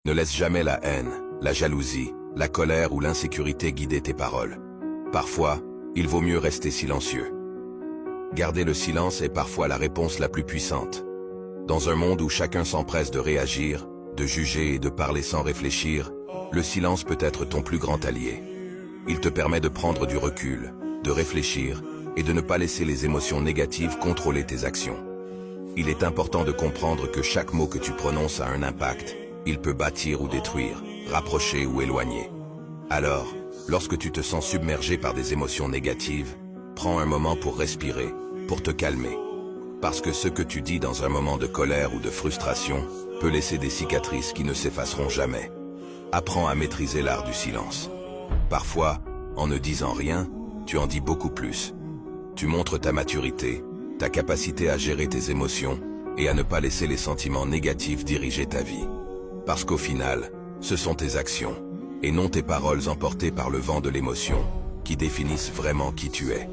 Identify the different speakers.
Speaker 1: Ne laisse jamais la haine, la jalousie, la colère ou l'insécurité guider tes paroles. Parfois, il vaut mieux rester silencieux. Garder le silence est parfois la réponse la plus puissante. Dans un monde où chacun s'empresse de réagir, de juger et de parler sans réfléchir, le silence peut être ton plus grand allié. Il te permet de prendre du recul, de réfléchir et de ne pas laisser les émotions négatives contrôler tes actions. Il est important de comprendre que chaque mot que tu prononces a un impact. Il peut bâtir ou détruire, rapprocher ou éloigner. Alors, lorsque tu te sens submergé par des émotions négatives, prends un moment pour respirer, pour te calmer. Parce que ce que tu dis dans un moment de colère ou de frustration peut laisser des cicatrices qui ne s'effaceront jamais. Apprends à maîtriser l'art du silence. Parfois, en ne disant rien, tu en dis beaucoup plus. Tu montres ta maturité, ta capacité à gérer tes émotions et à ne pas laisser les sentiments négatifs diriger ta vie. Parce qu'au final, ce sont tes actions, et non tes paroles emportées par le vent de l'émotion, qui définissent vraiment qui tu es.